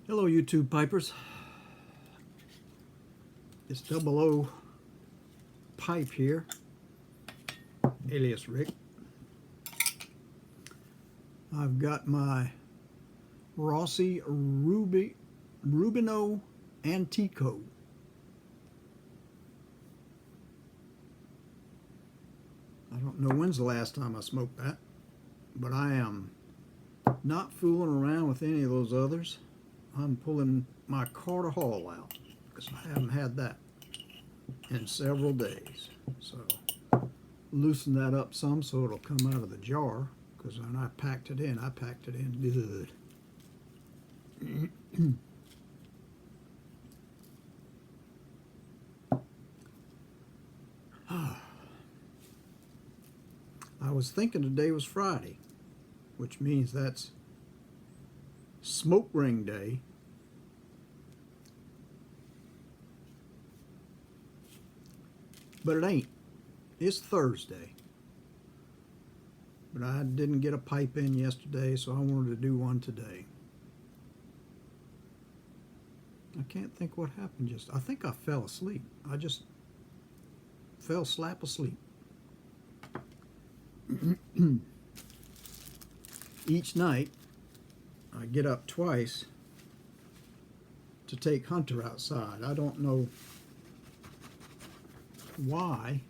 Hello, YouTube pipers. It's Double O Pipe here, alias Rick. I've got my Rossi Rubino Antico. I don't know when's the last time I smoked that, but I am not fooling around with any of those others. I'm pulling my Codger Hall out because I haven't had that in several days. So loosen that up some so it'll come out of the jar, because when I packed it in good. I was thinking today was Friday, which means that's smoke ring day. But it ain't. It's Thursday. But I didn't get a pipe in yesterday, so I wanted to do one today. I can't think what happened I think I fell asleep. I just fell slap asleep. Each night, I get up twice to take Hunter outside. I don't know why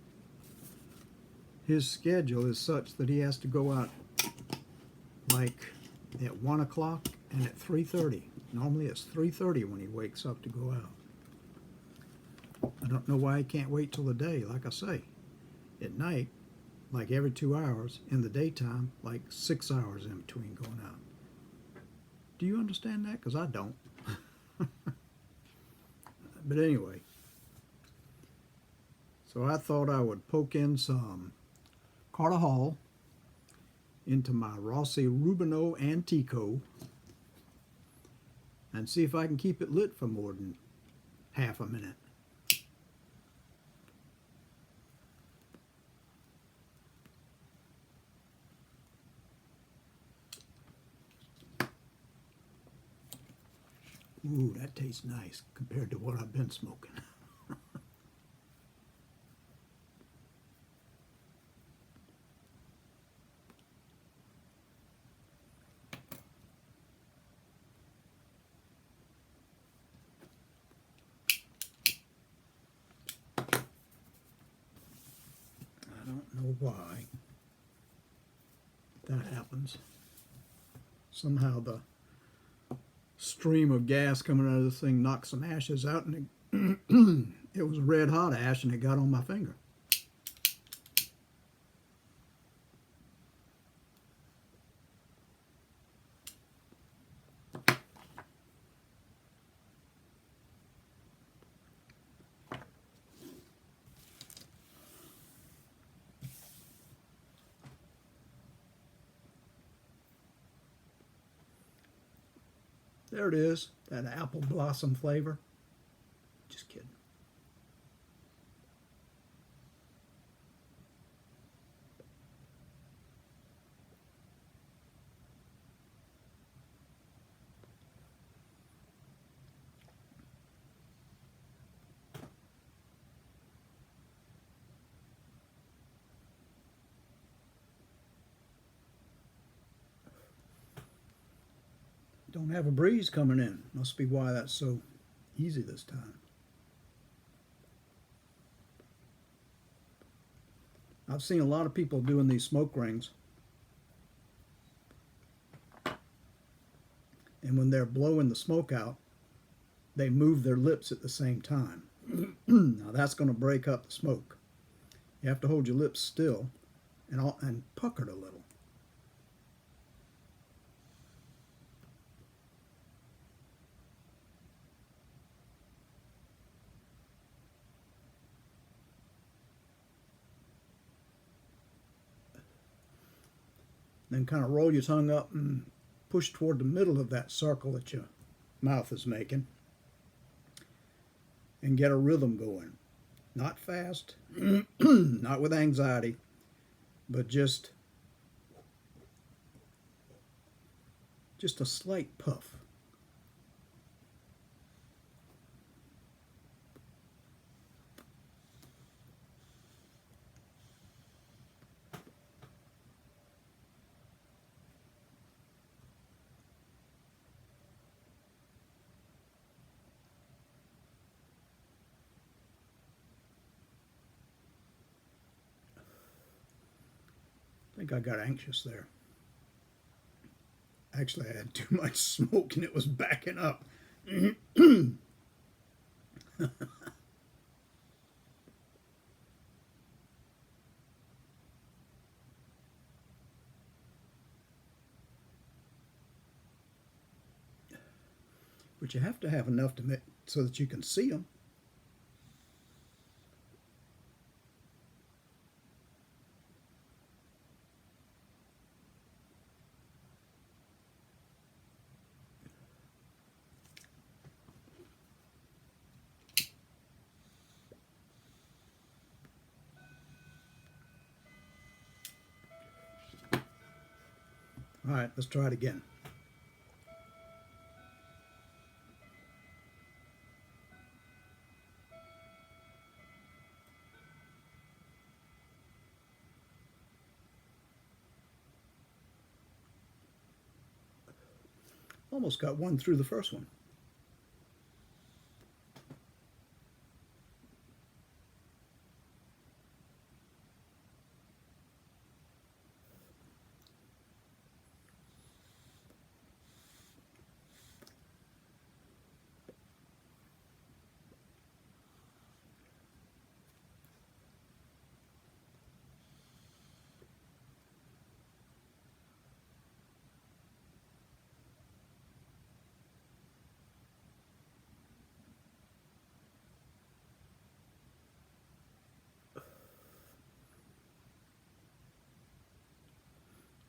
his schedule is such that he has to go out like at 1 o'clock and at 3:30. Normally it's 3:30 when he wakes up to go out. I don't know why he can't wait till the day. Like I say, at night, like every 2 hours. In the daytime, like 6 hours in between going out. Do you understand that? Because I don't. But anyway, so I thought I would poke in some Codger Hall into my Rossi Rubino Antico and see if I can keep it lit for more than half a minute. Ooh, that tastes nice compared to what I've been smoking. I don't know why that happens. Somehow the stream of gas coming out of this thing knocked some ashes out, and it was red hot ash, and it got on my finger. There it is, that apple blossom flavor. Just kidding. Don't have a breeze coming in. Must be why that's so easy this time. I've seen a lot of people doing these smoke rings, and when they're blowing the smoke out, they move their lips at the same time. Now that's going to break up the smoke. You have to hold your lips still and pucker it a little. Then kind of roll your tongue up and push toward the middle of that circle that your mouth is making, and get a rhythm going. Not fast, not with anxiety, but just a slight puff. think I got anxious there. Actually, I had too much smoke and it was backing up. But you have to have enough to make so that you can see them. All right, let's try it again. Almost got one through the first one.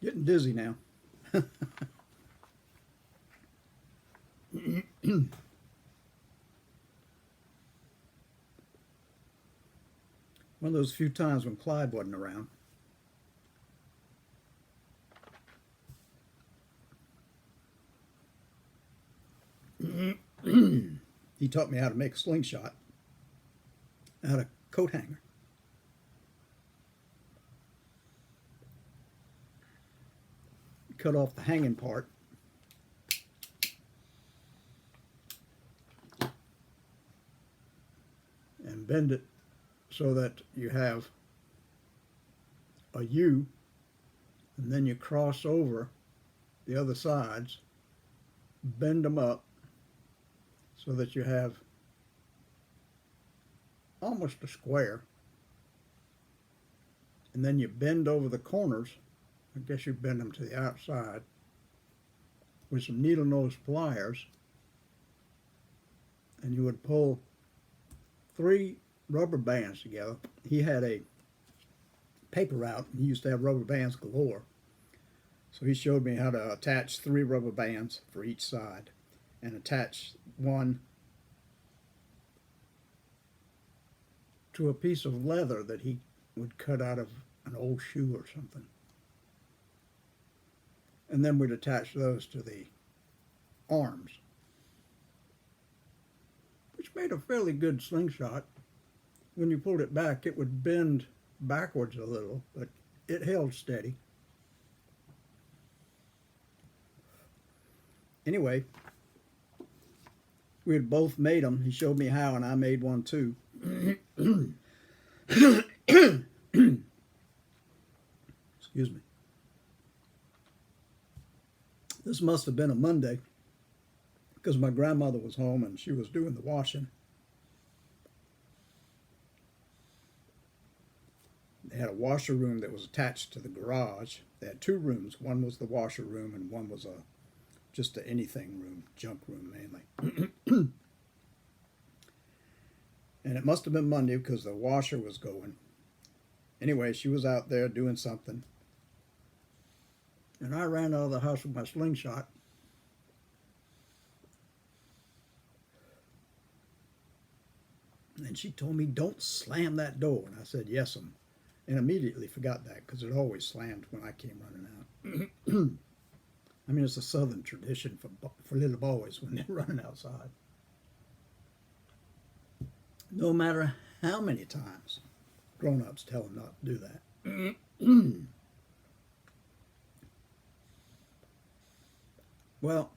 Getting dizzy now. One of those few times when Clyde wasn't around. He taught me how to make a slingshot out of coat hanger. Cut off the hanging part. And bend it so that you have a U, and then you cross over the other sides, bend them up so that you have almost a square, and then you bend over the corners. I guess you bend them to the outside with some needle nose pliers, and you would pull 3 rubber bands together. He had a paper route, and he used to have rubber bands galore. So he showed me how to attach 3 rubber bands for each side and attach one to a piece of leather that he would cut out of an old shoe or something. And then we'd attach those to the arms, which made a fairly good slingshot. When you pulled it back, it would bend backwards a little, but it held steady. Anyway, we had both made them. He showed me how, and I made one too. Excuse me. This must have been a Monday, because my grandmother was home and she was doing the washing. They had a washer room that was attached to the garage. They had 2 rooms. One was the washer room and one was just a anything room, junk room mainly. And it must have been Monday because the washer was going. Anyway, she was out there doing something. And I ran out of the house with my slingshot. And she told me, "Don't slam that door." And I said, "Yes'm." And immediately forgot that because it always slammed when I came running out. I mean, it's a southern tradition for little boys when they're running outside. No matter how many times grown-ups tell them not to do that. Well,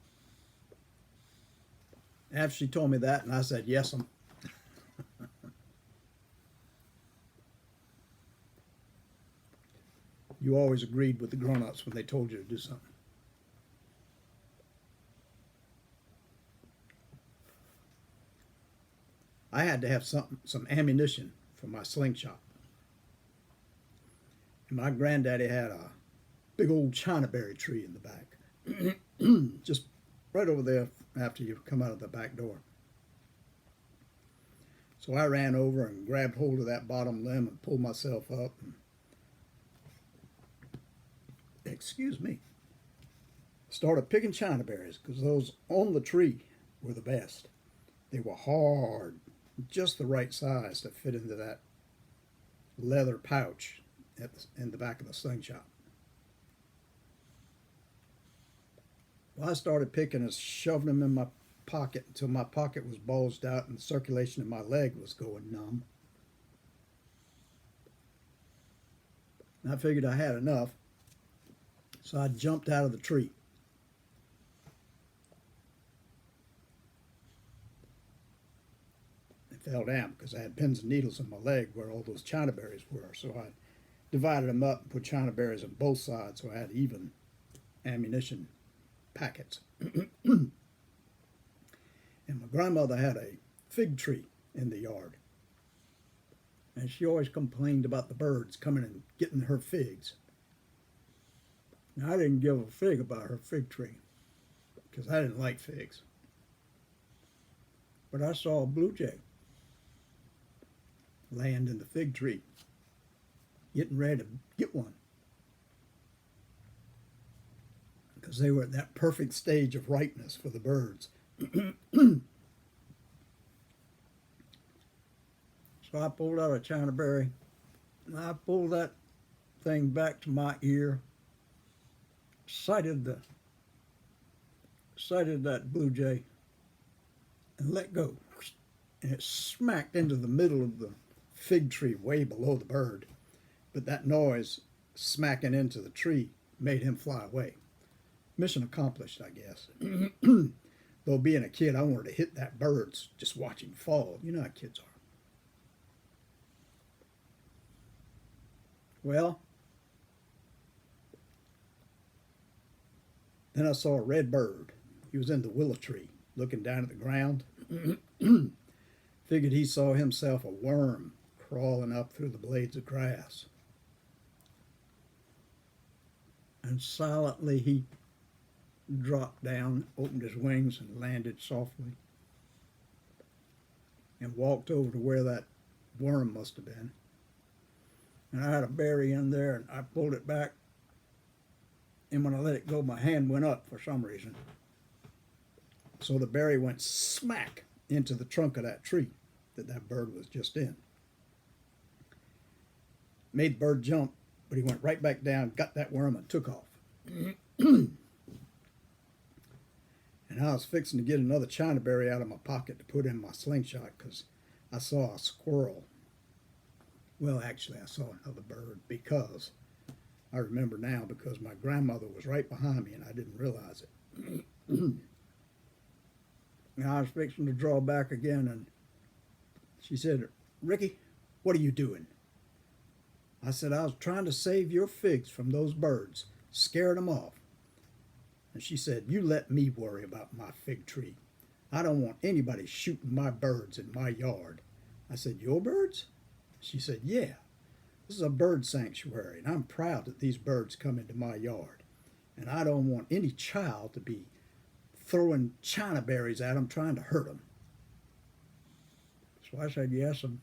after she told me that, and I said, "Yes'm," you you always agreed with the grown-ups when they told you to do something. I had to have some ammunition for my slingshot. And my granddaddy had a big old chinaberry tree in the back. Just right over there after you come out of the back door. So I ran over and grabbed hold of that bottom limb and pulled myself up. And, excuse me. Started picking chinaberries because those on the tree were the best. They were hard, just the right size to fit into that leather pouch in the back of the slingshot. Well, I started picking and shoving them in my pocket until my pocket was bulged out and the circulation in my leg was going numb. And I figured I had enough, so I jumped out of the tree. It fell down because I had pins and needles in my leg where all those chinaberries were, so I divided them up and put chinaberries on both sides so I had even ammunition packets. And my grandmother had a fig tree in the yard. And she always complained about the birds coming and getting her figs. Now, I didn't give a fig about her fig tree because I didn't like figs. But I saw a blue jay land in the fig tree, getting ready to get one. Because they were at that perfect stage of ripeness for the birds. So I pulled out a chinaberry, and I pulled that thing back to my ear, sighted that blue jay, and let go. And it smacked into the middle of the fig tree way below the bird. But that noise smacking into the tree made him fly away. Mission accomplished, I guess. Though being a kid, I wanted to hit that bird, just watch him fall. You know how kids are. Well, then I saw a red bird. He was in the willow tree, looking down at the ground. Figured he saw himself a worm crawling up through the blades of grass. And silently he dropped down, opened his wings, and landed softly. And walked over to where that worm must have been. And I had a berry in there, and I pulled it back. And when I let it go, my hand went up for some reason. So the berry went smack into the trunk of that tree that bird was just in. Made the bird jump, but he went right back down, got that worm, and took off. And I was fixing to get another chinaberry out of my pocket to put in my slingshot because I saw a squirrel. Well, actually, I saw another bird because I remember now because my grandmother was right behind me and I didn't realize it. And I was fixing to draw back again and she said, "Ricky, what are you doing?" I said, "I was trying to save your figs from those birds, scared them off." And she said, "You let me worry about my fig tree. I don't want anybody shooting my birds in my yard." I said, "Your birds?" She said, "Yeah, this is a bird sanctuary, and I'm proud that these birds come into my yard. And I don't want any child to be throwing chinaberries at them trying to hurt them." So I said, "Yes." And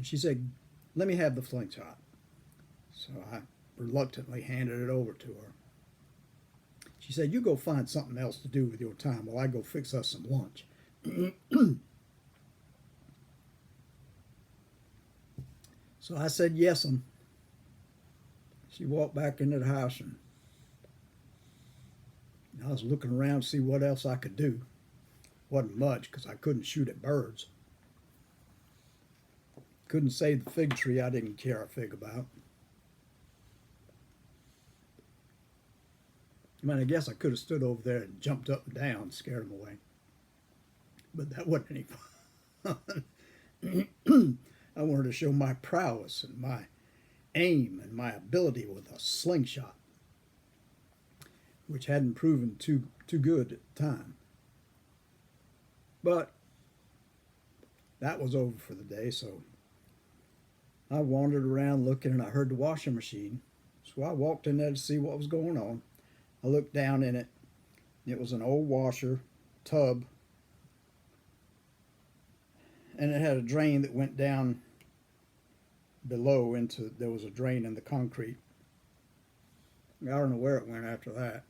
she said, "Let me have the slingshot." So I reluctantly handed it over to her. She said, "You go find something else to do with your time while I go fix us some lunch." So I said, "Yes, and she walked back into the house, and I was looking around to see what else I could do. Wasn't much, because I couldn't shoot at birds. Couldn't save the fig tree I didn't care a fig about. I mean, I guess I could have stood over there and jumped up and down and scared them away. But that wasn't any fun. I wanted to show my prowess and my aim and my ability with a slingshot, which hadn't proven too good at the time. But that was over for the day, so I wandered around looking, and I heard the washing machine. So I walked in there to see what was going on. I looked down in it. It was an old washer tub, and it had a drain that went down below into, there was a drain in the concrete. I don't know where it went after that.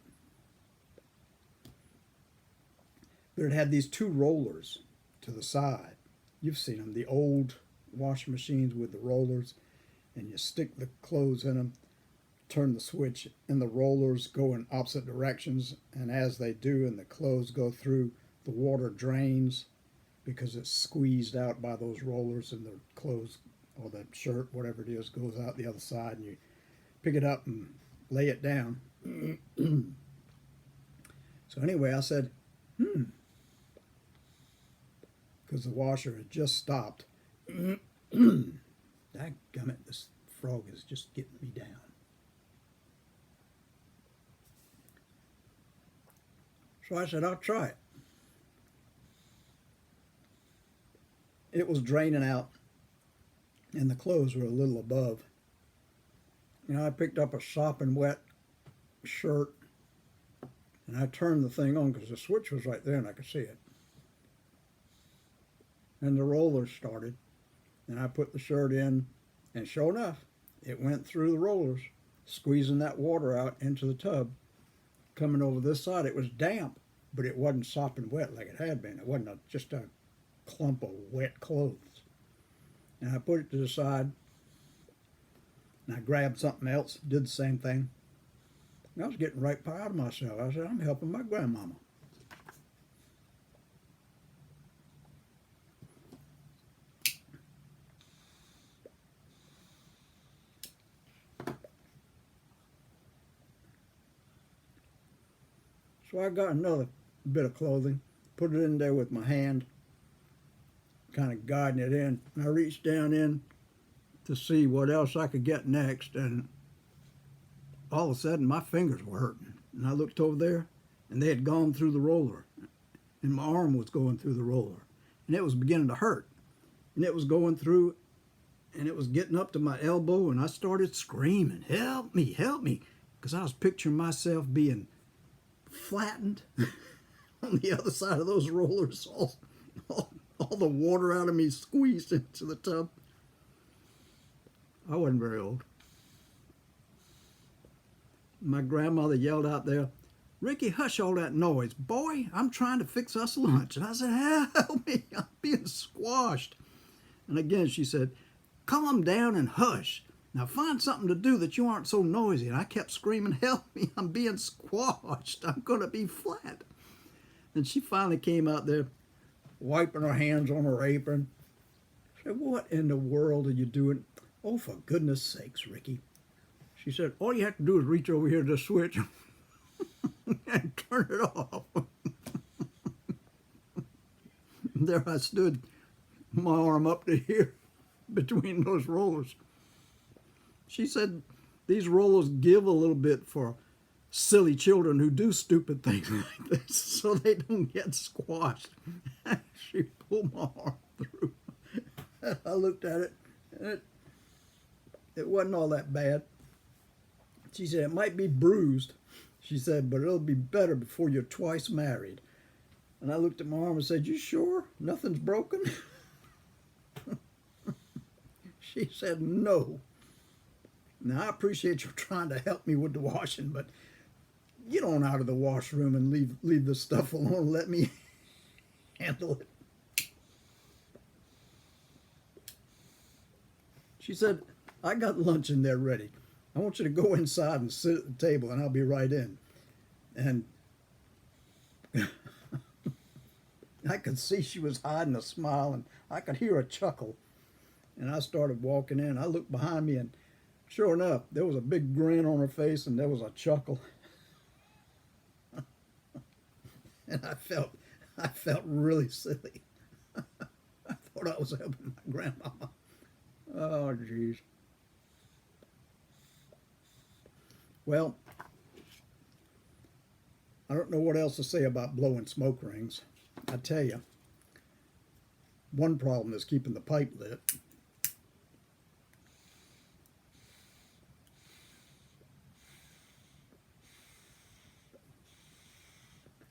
But it had these two rollers to the side. You've seen them, the old washing machines with the rollers, and you stick the clothes in them, turn the switch, and the rollers go in opposite directions, and as they do and the clothes go through, the water drains because it's squeezed out by those rollers, and the clothes or the shirt, whatever it is, goes out the other side, and you pick it up and lay it down. So anyway, I said, because the washer had just stopped. Dadgummit, this frog is just getting me down. So I said, I'll try it. It was draining out, and the clothes were a little above. I picked up a sopping wet shirt, and I turned the thing on because the switch was right there and I could see it. And the rollers started, and I put the shirt in, and sure enough, it went through the rollers, squeezing that water out into the tub. Coming over this side, it was damp, but it wasn't sopping wet like it had been. It wasn't just a clump of wet clothes. And I put it to the side, and I grabbed something else, did the same thing. And I was getting right proud of myself. I said, I'm helping my grandmama. So I got another bit of clothing, put it in there with my hand, kind of guiding it in. And I reached down in to see what else I could get next, and all of a sudden my fingers were hurting. And I looked over there, and they had gone through the roller, and my arm was going through the roller, and it was beginning to hurt. And it was going through, and it was getting up to my elbow, and I started screaming, help me, because I was picturing myself being flattened on the other side of those rollers, all the water out of me squeezed into the tub. I wasn't very old. My grandmother yelled out there, Ricky, hush all that noise. Boy, I'm trying to fix us lunch. And I said, help me, I'm being squashed. And again she said, calm down and hush. Now find something to do that you aren't so noisy. And I kept screaming, help me, I'm being squashed. I'm going to be flat. And she finally came out there, wiping her hands on her apron. I said, what in the world are you doing? Oh, for goodness sakes, Ricky. She said, all you have to do is reach over here to the switch and turn it off. There I stood, my arm up to here between those rollers. She said, these rollers give a little bit for silly children who do stupid things like this so they don't get squashed. She pulled my arm through. I looked at it, and it wasn't all that bad. She said, it might be bruised, she said, but it'll be better before you're twice married. And I looked at my arm and said, you sure? Nothing's broken? She said, no. Now, I appreciate you trying to help me with the washing, but get on out of the washroom and leave the stuff alone. Let me handle it. She said, I got lunch in there ready. I want you to go inside and sit at the table, and I'll be right in. And I could see she was hiding a smile, and I could hear a chuckle. And I started walking in. I looked behind me, and sure enough, there was a big grin on her face, and there was a chuckle. And I felt really silly. I thought I was helping my grandmama. Oh, geez. Well, I don't know what else to say about blowing smoke rings. I tell you, one problem is keeping the pipe lit.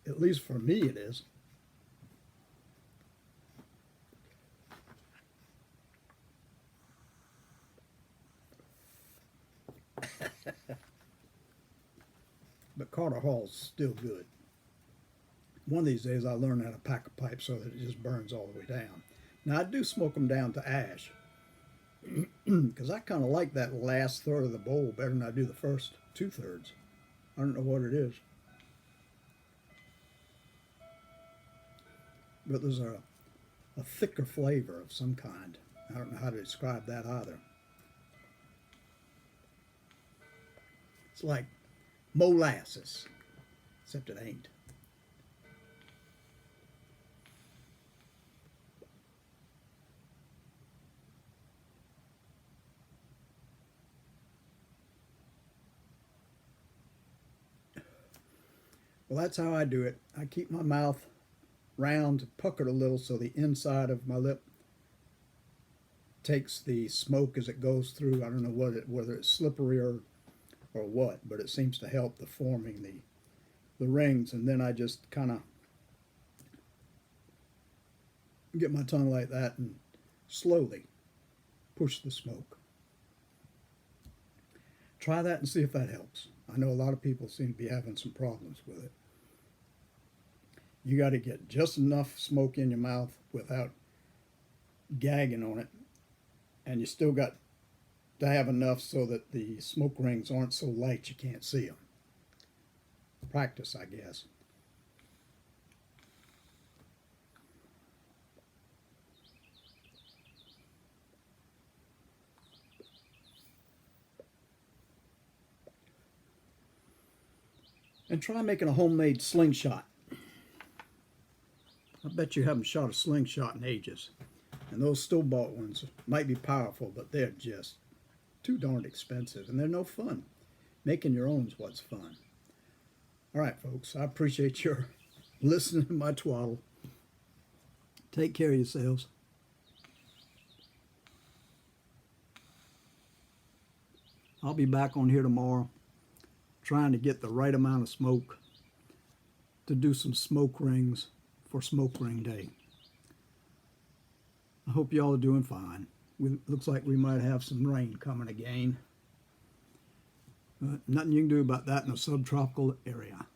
At least for me it is. But Carter Hall's still good. One of these days I'll learn how to pack a pipe so that it just burns all the way down. Now I do smoke them down to ash because I kind of like that last third of the bowl better than I do the first 2/3. I don't know what it is. But there's a thicker flavor of some kind. I don't know how to describe that either. It's like molasses, except it ain't. Well, that's how I do it. I keep my mouth round, puckered a little so the inside of my lip takes the smoke as it goes through. I don't know whether it's slippery or what, but it seems to help the forming the rings. And then I just kind of get my tongue like that and slowly push the smoke. Try that and see if that helps. I know a lot of people seem to be having some problems with it. You got to get just enough smoke in your mouth without gagging on it, and you still got to have enough so that the smoke rings aren't so light you can't see them. Practice, I guess. And try making a homemade slingshot. I bet you haven't shot a slingshot in ages. And those store-bought ones might be powerful, but they're just too darned expensive, and they're no fun. Making your own's what's fun. All right, folks, I appreciate your listening to my twaddle. Take care of yourselves. I'll be back on here tomorrow trying to get the right amount of smoke to do some smoke rings for Smoke Ring Day. I hope y'all are doing fine. Looks like we might have some rain coming again. But nothing you can do about that in a subtropical area.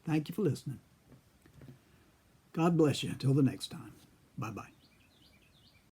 Thank you for listening. God bless you. Until the next time. Bye-bye.